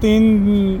3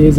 AZ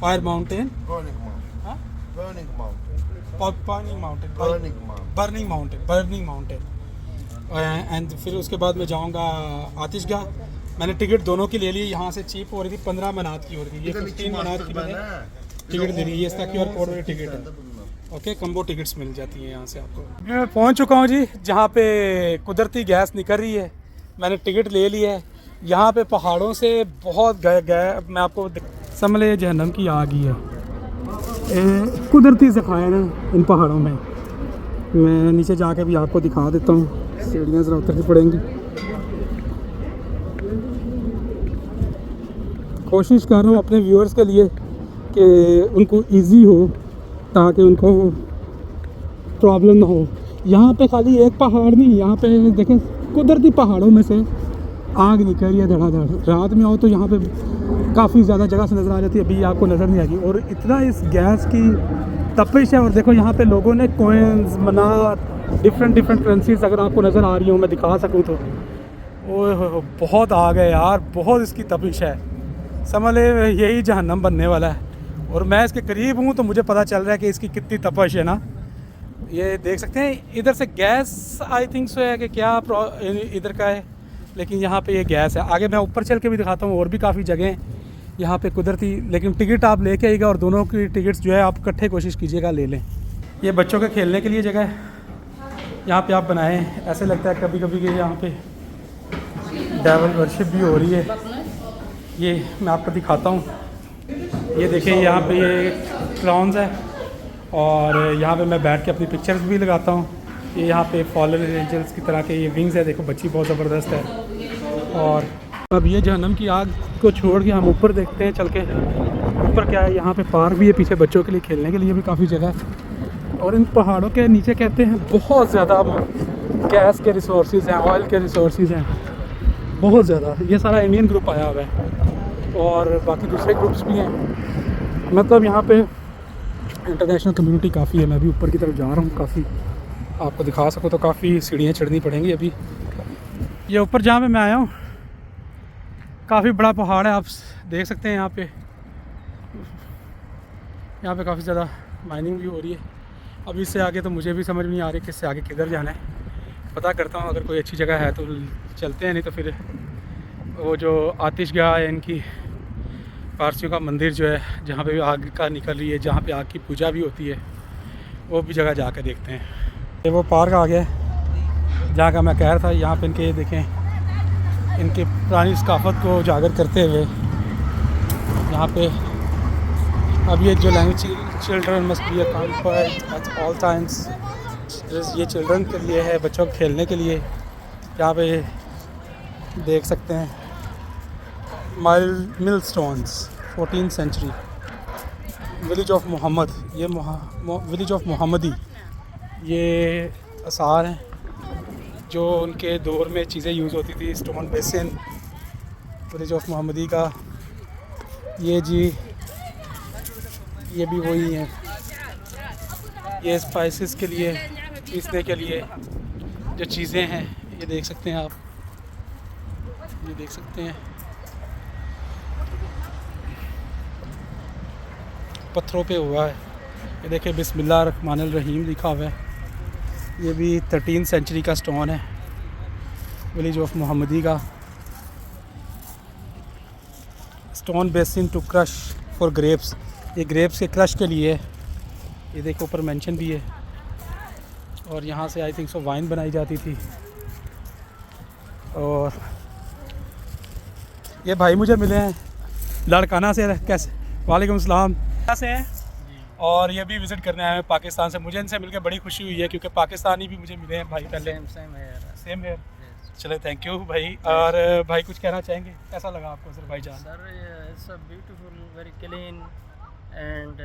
Fire Mountain, Burning Mountain. huh? Burning Mountain. Burning Mountain, Burning Mountain. Burning Mountain. And फिर उसके बाद मैं जाऊंगा आतिशगाह. मैंने टिकट दोनों की ले ली. यहाँ से चीप हो रही थी, 15 मनात की हो रही थी. ये 15 मनात की मैंने टिकट दे दी. ये इसका QR कोड वाली टिकट है. ओके, कम्बो टिकट्स मिल जाती हैं यहाँ से आपको. मैं पहुँच चुका हूँ जी, जहाँ पे कुदरती गैस निकल रही है. मैंने टिकट ले ली है. यहाँ पे पहाड़ों से बहुत गए. मैं आपको समले जहन्नम की आग ही है. कुदरती ज़खायर हैं इन पहाड़ों में. मैं नीचे जाके भी आपको दिखा देता हूँ. सीढ़ियाँ ज़रा उतरनी पड़ेंगी. कोशिश कर रहा हूँ अपने व्यूअर्स के लिए कि उनको इजी हो, ताकि उनको प्रॉब्लम ना हो. यहाँ पे खाली एक पहाड़ नहीं, यहाँ पे देखें कुदरती पहाड़ों में से आग निकल रही है धड़ाधड़. रात में आओ तो यहाँ पे काफ़ी ज़्यादा जगह से नज़र आ जाती है. अभी आपको नज़र नहीं आएगी. और इतना इस गैस की तपिश है. और देखो यहाँ पे लोगों ने कॉइन्स, मनात, डिफरेंट करेंसीज अगर आपको नज़र आ रही हो, मैं दिखा सकूँ तो. ओह बहुत आग है यार, बहुत इसकी तपिश है. समझ ले यही जहन्नम बनने वाला है. और मैं इसके करीब हूँ तो मुझे पता चल रहा है कि इसकी कितनी तपिश है ना. ये देख सकते हैं इधर से गैस, आई थिंक सो है कि क्या इधर का है, लेकिन यहाँ पे ये गैस है. आगे मैं ऊपर चल के भी दिखाता हूँ, और भी काफ़ी जगह हैं यहाँ पे कुदरती. लेकिन टिकट आप लेके आइएगा, और दोनों की टिकट्स जो है आप इकट्ठे कोशिश कीजिएगा ले लें. ये बच्चों के खेलने के लिए जगह है. यहाँ पे आप बनाएं, ऐसे लगता है कभी कभी कि यहाँ पे डेवल वर्शिप भी हो रही है. ये मैं आपको दिखाता हूँ. ये देखिए यहाँ पे ये क्लाउन्स है, और यहाँ पे मैं बैठ के अपनी पिक्चर्स भी लगाता हूँ. ये यहाँ पे फॉलन एंजल्स की तरह के ये विंग्स है. देखो बच्ची बहुत ज़बरदस्त है. और अब ये जहन्नम की आग को छोड़ के हम ऊपर देखते हैं चल के. ऊपर क्या है, यहाँ पे पार्क भी है पीछे, बच्चों के लिए खेलने के लिए भी काफ़ी जगह है. और इन पहाड़ों के नीचे कहते हैं बहुत ज़्यादा गैस के रिसोर्सेज हैं, ऑयल के रिसोर्सेज हैं बहुत ज़्यादा. ये सारा इंडियन ग्रुप आया हुआ है, और बाकी दूसरे ग्रुप्स भी हैं. मतलब यहाँ पे इंटरनेशनल कम्युनिटी काफ़ी है. मैं भी ऊपर की तरफ जा रहा हूँ. काफ़ी आपको दिखा सकूँ तो काफ़ी सीढ़ियाँ चढ़नी पड़ेंगी अभी. ये ऊपर जहाँ पे मैं आया हूँ काफ़ी बड़ा पहाड़ है. आप देख सकते हैं यहाँ पे काफ़ी ज़्यादा माइनिंग भी हो रही है. अब इससे आगे तो मुझे भी समझ नहीं आ रही कि इससे आगे किधर जाना है. पता करता हूँ, अगर कोई अच्छी जगह है तो चलते हैं, नहीं तो फिर वो जो आतिशगाह है इनकी पारसियों का मंदिर जो है, जहाँ पे आग का निकल रही है, जहाँ पे आग की पूजा भी होती है, वो भी जगह जाकर देखते हैं. ये वो पार्क आ गया है जहाँ का मैं कह रहा था. यहाँ पे इनके देखें, इनके पुरानी सकाफत को उजागर करते हुए यहाँ पे. अब ये जो language children must be accounted at all times. ये चिल्ड्रन के लिए है, बच्चों के खेलने के लिए. यहाँ पे देख सकते हैं millstones 14th century. Village of Mohammad, ये विलेज ऑफ मोहम्मदी, ये आसार हैं जो उनके दौर में चीज़ें यूज़ होती थी. Stone basin village of Mohammadi का. ये जी ये भी वही है. ये स्पाइसेस के लिए, पीसने के लिए जो चीज़ें हैं, ये देख सकते हैं आप. ये देख सकते हैं पत्थरों पे हुआ है. ये देखिए बिस्मिल्लाह रहमानिर रहीम लिखा हुआ है. ये भी 13th सेंचुरी का स्टोन है, विलेज ऑफ मोहम्मदी का. Stone basin to crush for grapes, ये ग्रेप्स के क्रश के लिए. ये देखो ऊपर मेंशन भी है. और यहाँ से आई थिंक सो वाइन बनाई जाती थी. और ये भाई मुझे मिले हैं लड़काना से. कैसे? वालेकुम अस्सलाम. से हैं और ये भी विज़िट करने आए हैं पाकिस्तान से. मुझे इनसे मिलकर बड़ी खुशी हुई है, क्योंकि पाकिस्तानी भी मुझे मिले हैं भाई पहले. सेम है. चले, थैंक यू भाई. और भाई कुछ कहना चाहेंगे? कैसा लगा आपको Azerbaijan? Sir, it's a beautiful, very clean, and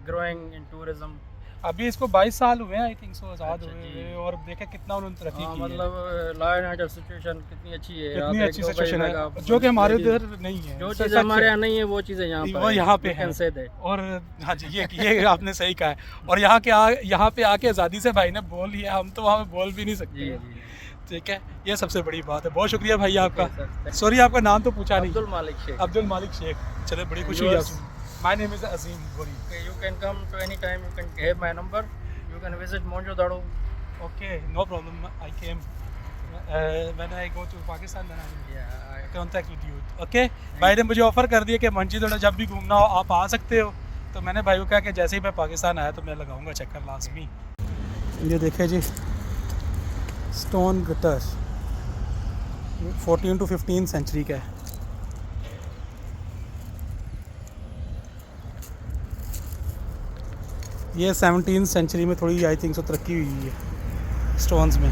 growing in tourism. अभी इसको 22 साल हुए हैं आई थिंक सो आज़ाद हुए. और देखें कितना उन्होंने तरक्की की है. मतलब लॉ एंड ऑर्डर सिचुएशन कितनी अच्छी है. कितनी आप अच्छी एक दो सिचुएशन भाई है, लगा, जो कि हमारे जी, उधर नहीं है. जो सच चीज़ें है. हमारे यहाँ नहीं है वो चीज़ें यहाँ पर वो यहाँ पे can है. say that. और हाँ जी, ये आपने सही कहा है. और यहाँ पे आके आज़ादी से भाई ने बोल लिया, हम तो वहाँ पे बोल भी नहीं सकते. जी जी. ठीक है, ये सबसे बड़ी बात है. बहुत शुक्रिया भाई आपका. Okay, sir. सॉरी आपका नाम तो पूछा नहीं. अब्दुल मालिक शेख. अब्दुल मालिक शेख. चले, बड़ी खुशी हुई आपसे. My name is Azim Gori. Okay, you can come to any time. You can have my number. You can visit Mohenjo-daro. Okay, no problem. I came. When I go to Pakistan, then I will Yeah, contact with you. Okay? भाई ने मुझे offer कर दिया कि मोहनजोदड़ो जब भी घूमना हो आप आ सकते हो. तो मैंने भाई को कहा कि जैसे ही मैं पाकिस्तान आया तो मैं लगाऊंगा चक्कर लाजमी. ये देखिए जी, स्टोन गटर 14 to 15 सेंचुरी का है. ये 17 सेंचुरी में थोड़ी आई थिंक सो तरक्की हुई है स्टोन्स में.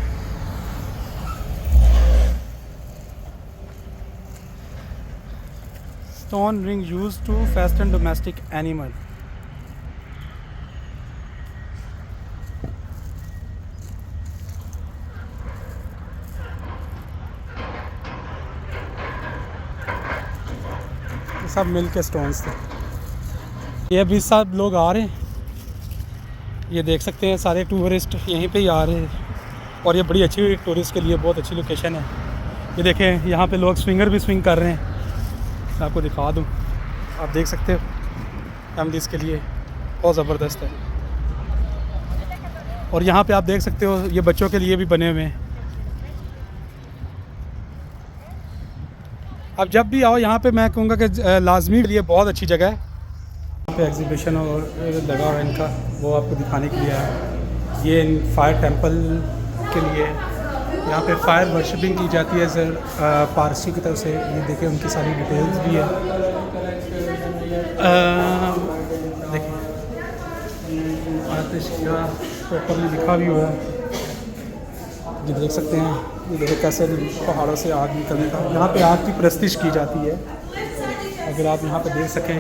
Stone ring use to fasten domestic animal. सब मिल के स्टोन्स थे. ये अभी सब लोग आ रहे हैं. ये देख सकते हैं सारे टूरिस्ट यहीं पे ही आ रहे हैं और ये बड़ी अच्छी टूरिस्ट के लिए बहुत अच्छी लोकेशन है. ये देखें यहाँ पे लोग स्विंगर भी स्विंग कर रहे हैं. मैं आपको दिखा दूँ, आप देख सकते हो. फैमिलीज़ के लिए बहुत ज़बरदस्त है. और यहाँ पे आप देख सकते हो ये बच्चों के लिए भी बने हुए हैं. अब जब भी आओ यहाँ पे मैं कहूँगा कि लाजमी के लिए बहुत अच्छी जगह है. यहाँ पे एग्जीबिशन और लगा हुआ है इनका, वो आपको दिखाने के लिए है. ये फायर टेंपल के लिए यहाँ पे फायर वर्शिपिंग की जाती है सर पारसी की तरफ से. ये देखें उनकी सारी डिटेल्स भी है. देखिए आतिशगा प्रॉपरली लिखा भी हुआ है. ये देख सकते हैं. ये देखिए कैसे पहाड़ों से आग निकलने का. यहाँ पे आग की परस्तिश की जाती है. अगर आप यहाँ पे देख सकें,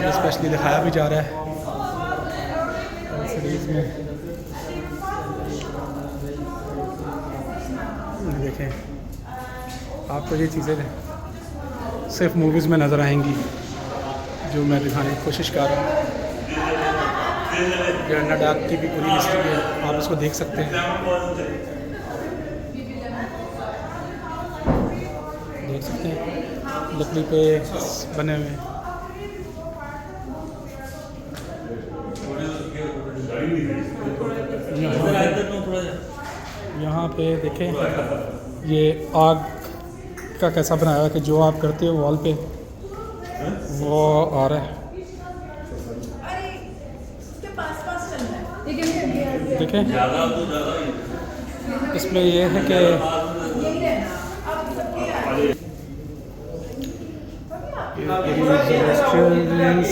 स्पेशली दिखाया भी जा रहा है सीरीज़ में. देखें आपको ये चीज़ें सिर्फ मूवीज़ में नज़र आएंगी जो मैं दिखाने की कोशिश कर रहा हूँ. जन्ना डाक की भी पूरी हिस्ट्री है, आप इसको देख सकते हैं. देख सकते हैं लकड़ी पे बने हुए. यहाँ पे देखें ये आग का कैसा बनाया है कि जो आप करते हो वॉल पे वो आ रहा है. देखें इसमें ये है कि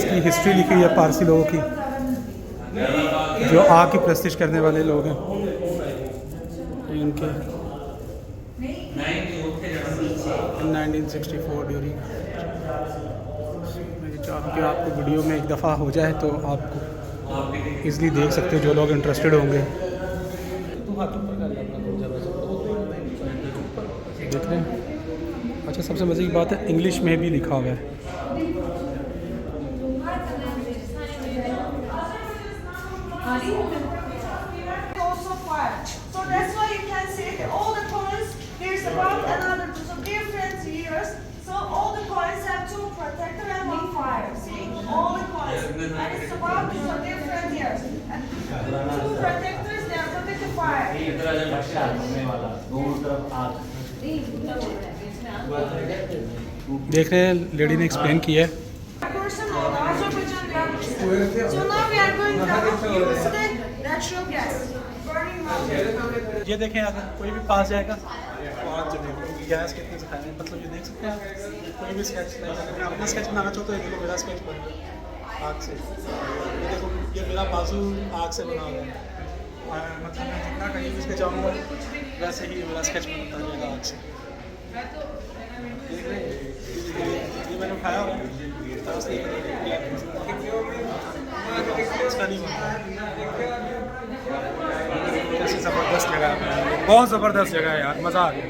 की हिस्ट्री लिखी है पारसी लोगों की जो आग की प्रस्तिश करने वाले लोग हैं. इनके 1964 ड्यूरिंग. मैं चाह रहा कि आपको वीडियो में एक दफ़ा हो जाए तो आपको इजली देख सकते हो जो लोग इंटरेस्टेड होंगे. देख रहे हैं. अच्छा सबसे मज़े की बात है इंग्लिश में भी लिखा हुआ है. Also fire. So that's why you can see that all the coins, there's about another so different years. So all the coins have two protector and one fire. See, all the coins, and it's about so different years. And two protectors, they are protected fire. देख रहे हैं lady ने explain किया है. Person mode, Azerbaijan revolution. So now we are going to use the natural gas, burning mountain. ये देखें अगर कोई भी पास जाएगा और जगह गैस कितने से खाने मतलब ये देख सकते हैं आप. कोई भी स्केच नहीं अगर अपना स्केच बनाना चाहो तो ये देखो मेरा स्केच बना आग से. ये देखो ये मेरा बाजू आग से बना हुआ है. मतलब मैं जितना कहीं भी इसके जाऊँगा वैसे ही मेरा स्केच बनता जाएगा आग से. ये मैंने उठाया हुआ है इसका नहीं बनता. कैसी ज़बरदस्त जगह है, बहुत ज़बरदस्त जगह है यार, मज़ा आ गया.